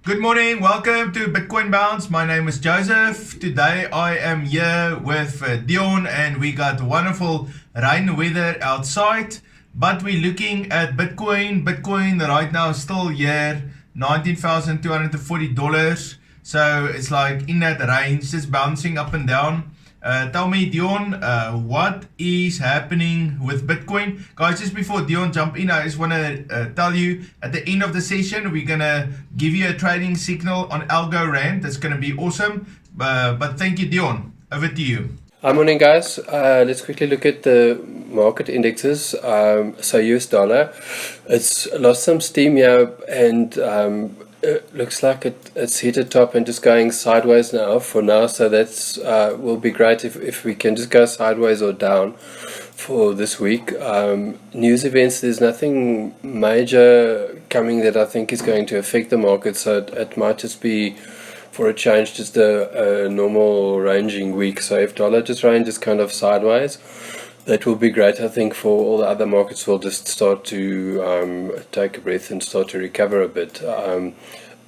Good morning, welcome to Bitcoin Bounce. My name is Joseph. Today I am here with Dion and we got wonderful rain weather outside, but we're looking at Bitcoin. Bitcoin right now is still here, $19,240. So it's like in that range, just bouncing up and down. Tell me, Dion, what is happening with Bitcoin? Guys, just before Dion jump in, I just want to tell you at the end of the session, we're going to give you a trading signal on Algorand. That's going to be awesome. But thank you, Dion. Over to you. Hi, morning guys. Let's quickly look at the market indexes. So US dollar, it's lost some steam here and it looks like it's hit a top and just going sideways now for now. So that's will be great if we can just go sideways or down for this week. News events, there's nothing major coming that I think is going to affect the market. So it might just be, for a change, just a normal ranging week. So if dollar just ranges kind of sideways, that will be great. I think for all the other markets will just start to take a breath and start to recover a bit.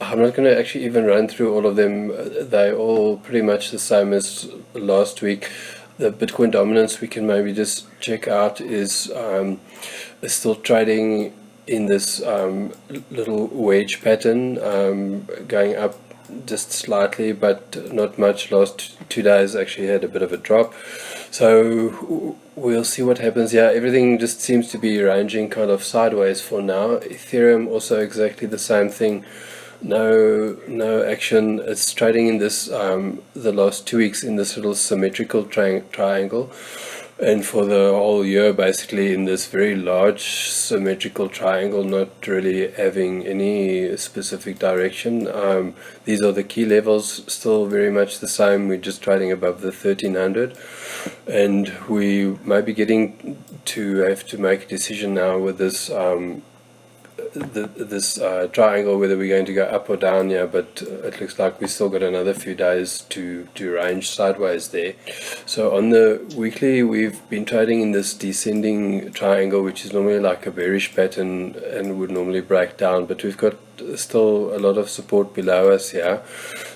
I'm not going to actually even run through all of them. They're all pretty much the same as last week. The Bitcoin dominance we can maybe just check out is still trading in this little wedge pattern, going up just slightly, but not much. Last 2 days actually had a bit of a drop, so we'll see what happens. Yeah, everything just seems to be ranging kind of sideways for now. Ethereum also exactly the same thing. No action. It's trading in this the last 2 weeks in this little symmetrical triangle, and for the whole year basically in this very large symmetrical triangle, not really having any specific direction. These are the key levels, still very much the same. We're just trading above the 1300, and we might be getting to have to make a decision now with this this triangle, whether we're going to go up or down here. But it looks like we still got another few days to range sideways there. So on the weekly, we've been trading in this descending triangle, which is normally like a bearish pattern and would normally break down, but we've got still a lot of support below us here.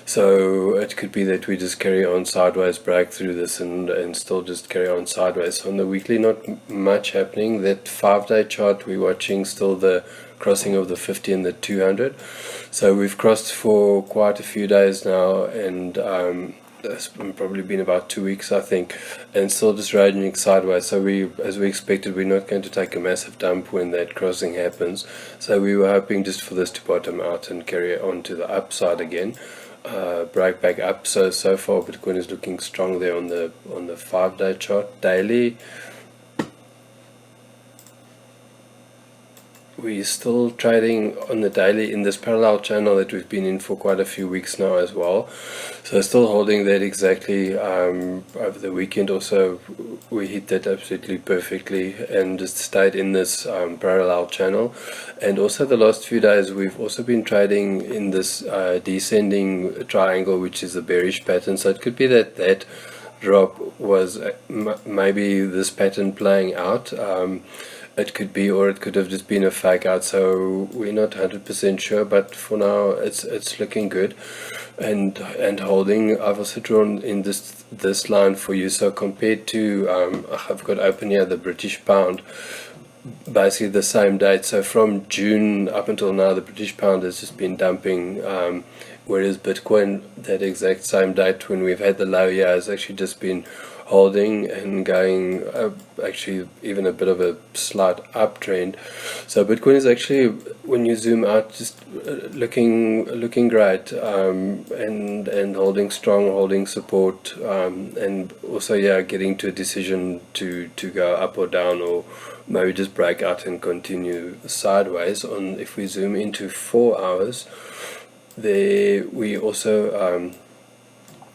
So it could be that we just carry on sideways, break through this and still just carry on sideways. So on the weekly, not much happening. That 5-day chart we're watching, still the crossing of the 50 and the 200. So we've crossed for quite a few days now, and it's probably been about 2 weeks, I think, and still just ranging sideways. So as we expected, we're not going to take a massive dump when that crossing happens. So we were hoping just for this to bottom out and carry on to the upside again, break back up. So far Bitcoin is looking strong there on the 5-day chart. Daily, we're still trading on the daily in this parallel channel that we've been in for quite a few weeks now as well. So still holding that exactly. Over the weekend also we hit that absolutely perfectly and just stayed in this parallel channel. And also the last few days we've also been trading in this descending triangle, which is a bearish pattern. So it could be that drop was maybe this pattern playing out. It could be, or it could have just been a fake out, so we're not 100% sure, but for now it's looking good and holding. I've also drawn in this line for you. So compared to I've got open here the British pound, basically the same date. So from June up until now, the British pound has just been dumping, whereas Bitcoin, that exact same date when we've had the low year, has actually just been holding and going actually even a bit of a slight uptrend. So Bitcoin is actually, when you zoom out, just looking great, and holding strong, holding support, and also getting to a decision to go up or down, or maybe just break out and continue sideways. On, if we zoom into 4 hours, there we also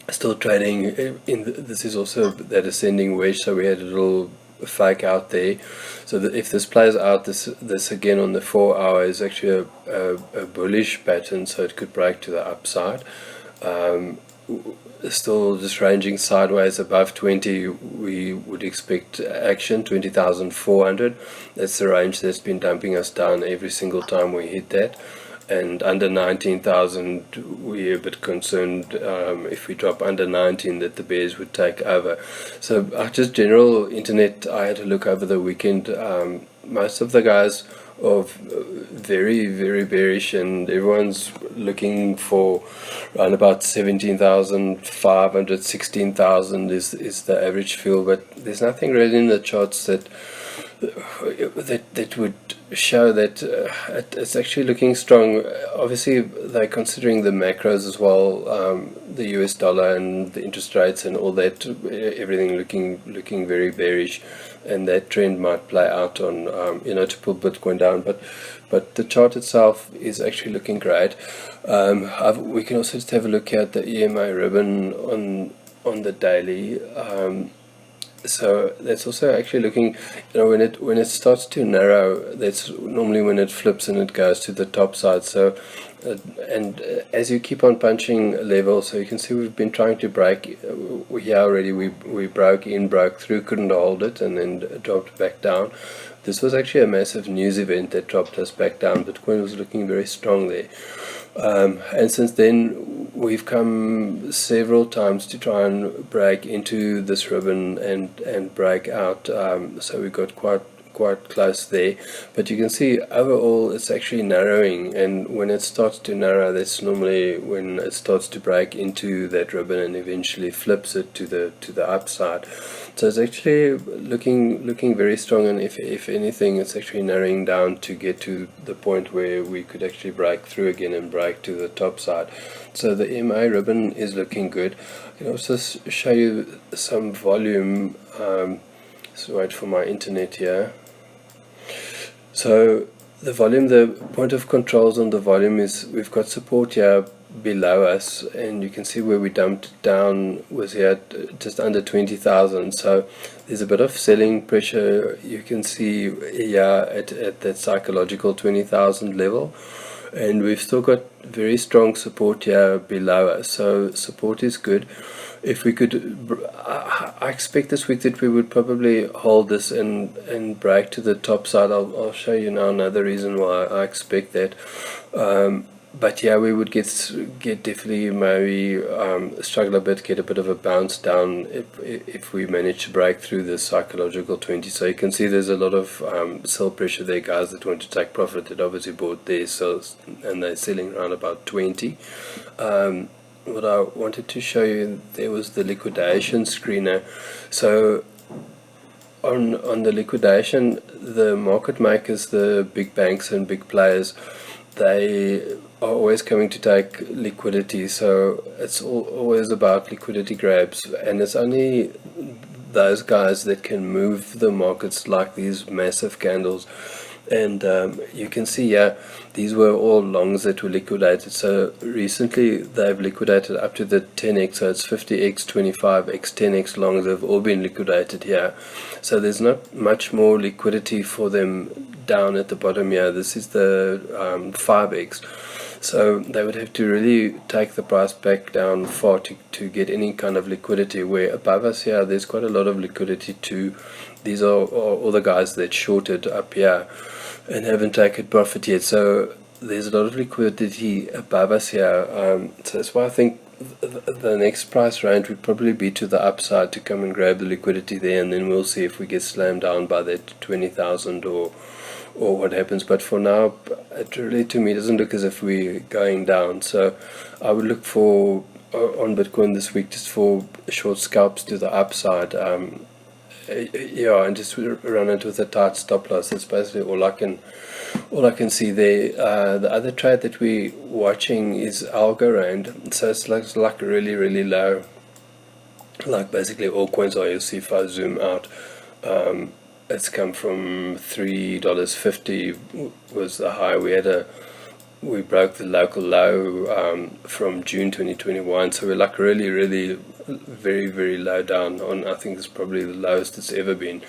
still trading in this is also that ascending wedge. So we had a little fake out there. So that if this plays out, this again on the 4 hour is actually a bullish pattern, so it could break to the upside. Still just ranging sideways above 20. We would expect action 20,400. That's the range that's been dumping us down every single time we hit that. and under 19,000 we're a bit concerned if we drop under 19 that the bears would take over. So just general internet I had to look over the weekend. Most of the guys are very, very bearish, and everyone's looking for around about 17,500, 16,000 is the average fill, but there's nothing really in the charts that would show that it's actually looking strong. Obviously, they're considering the macros as well, the US dollar and the interest rates and all that, everything looking very bearish, and that trend might play out on to pull Bitcoin down. But the chart itself is actually looking great. We can also just have a look at the EMA ribbon on the daily. So that's also actually looking, when it starts to narrow, that's normally when it flips and it goes to the top side. So as you keep on punching levels, so you can see we've been trying to break here already. We broke through, couldn't hold it, and then dropped back down. This was actually a massive news event that dropped us back down. Bitcoin was looking very strong there. And since then, we've come several times to try and break into this ribbon and break out. So we got quite close there. But you can see overall it's actually narrowing, and when it starts to narrow, that's normally when it starts to break into that ribbon and eventually flips it to the upside. So it's actually looking very strong, and if anything, it's actually narrowing down to get to the point where we could actually break through again and break to the top side. So the MA ribbon is looking good. I can also show you some volume. So wait for my internet here. So the volume, the point of controls on the volume is, we've got support here below us, and you can see where we dumped down was here at just under 20,000. So there's a bit of selling pressure. You can see here at that psychological 20,000 level, and we've still got very strong support here below us. So support is good. If we could, I expect this week that we would probably hold this and break to the top side. I'll show you now another reason why I expect that. But yeah, we would get definitely maybe struggle a bit, get a bit of a bounce down if we manage to break through the psychological 20. So you can see there's a lot of sell pressure there, guys that want to take profit, that obviously bought their sales, and they're selling around about 20. What I wanted to show you there was the liquidation screener. So on the liquidation, the market makers, the big banks and big players, they are always coming to take liquidity. So it's always about liquidity grabs, and it's only those guys that can move the markets like these massive candles. And you can see here, these were all longs that were liquidated. So recently they've liquidated up to the 10x, so it's 50x, 25x, 10x longs have all been liquidated here. So there's not much more liquidity for them down at the bottom here. This is the 5x. So they would have to really take the price back down far to get any kind of liquidity, where above us here there's quite a lot of liquidity too. These are all the guys that shorted up here and haven't taken profit yet. So there's a lot of liquidity above us here. So that's why I think the next price range would probably be to the upside to come and grab the liquidity there, and then we'll see if we get slammed down by that 20,000 or what happens. But for now, it really, to me, doesn't look as if we're going down. So I would look for on Bitcoin this week just for short scalps to the upside. Yeah, and just run it with a tight stop loss. That's basically all I can see there. The other trade that we're watching is Algorand. So it's like really, really low. Like basically all coins are. You'll see if I zoom out. It's come from $3.50 was the high. We broke the local low from June 2021. So we're like really, really very, very low down on, I think it's probably the lowest it's ever been,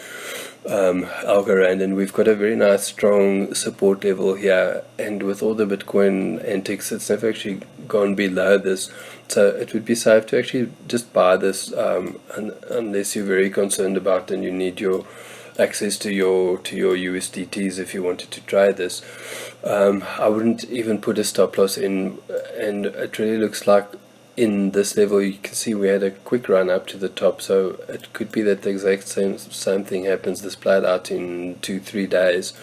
Algorand, and we've got a very nice strong support level here, and with all the Bitcoin antics it's never actually gone below this, so it would be safe to actually just buy this unless you're very concerned about and you need your access to your USDTs if you wanted to try this. I wouldn't even put a stop loss in, and it really looks like in this level you can see we had a quick run up to the top, so it could be that the exact same thing happens. This played out in 2-3 days.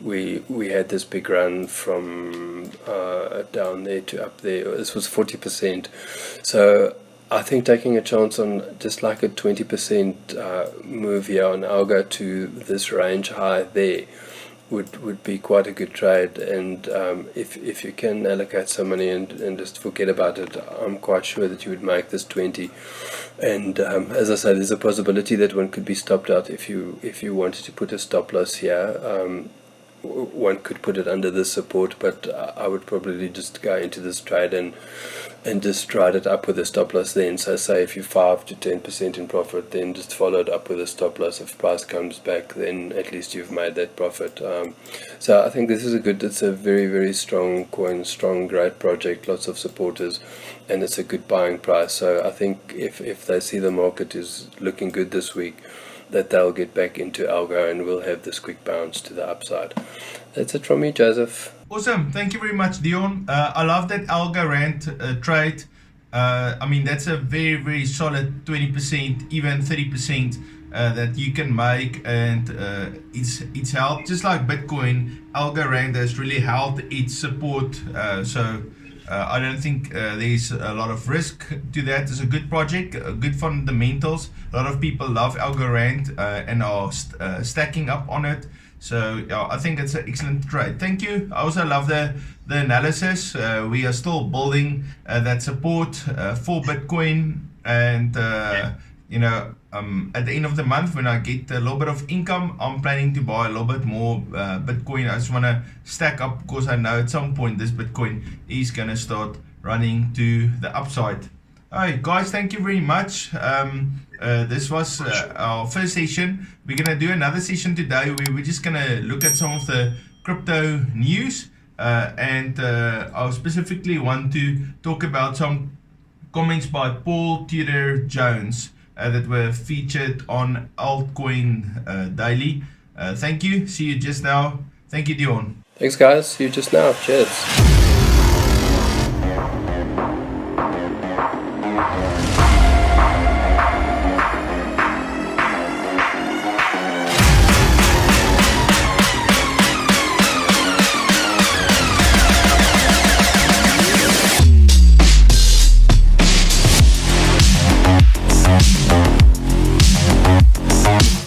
We had this big run from down there to up there. This was 40%, so I think taking a chance on just like a 20% move here on algo to this range high there would be quite a good trade. And if you can allocate some money and just forget about it, I'm quite sure that you would make this 20. And as I say, there's a possibility that one could be stopped out if you wanted to put a stop loss here. One could put it under this support, but I would probably just go into this trade and just ride it up with a stop loss then. So say if you're 5 to 10% in profit, then just follow it up with a stop loss. If price comes back, then at least you've made that profit. So I think this is it's a very, very strong coin, great project, lots of supporters, and it's a good buying price. So I think if they see the market is looking good this week, that they'll get back into algo and we'll have this quick bounce to the upside. That's it from me, Joseph. Awesome. Thank you very much, Dion. I love that algo rand trade. I mean, that's a very, very solid 20%, even 30% that you can make, and it's helped. Just like Bitcoin, algo rand has really held its support. So I don't think there's a lot of risk to that. It's a good project, good fundamentals. A lot of people love Algorand and are stacking up on it. So yeah, I think it's an excellent trade. Thank you. I also love the analysis. We are still building that support for Bitcoin, and at the end of the month, when I get a little bit of income, I'm planning to buy a little bit more Bitcoin. I just want to stack up because I know at some point this Bitcoin is going to start running to the upside. Alright guys, thank you very much. This was our first session. We're going to do another session today where we're just going to look at some of the crypto news, and I specifically want to talk about some comments by Tudor Jones that were featured on Altcoin Daily. Thank you. See you just now. Thank you, Dion. Thanks guys. See you just now. Cheers.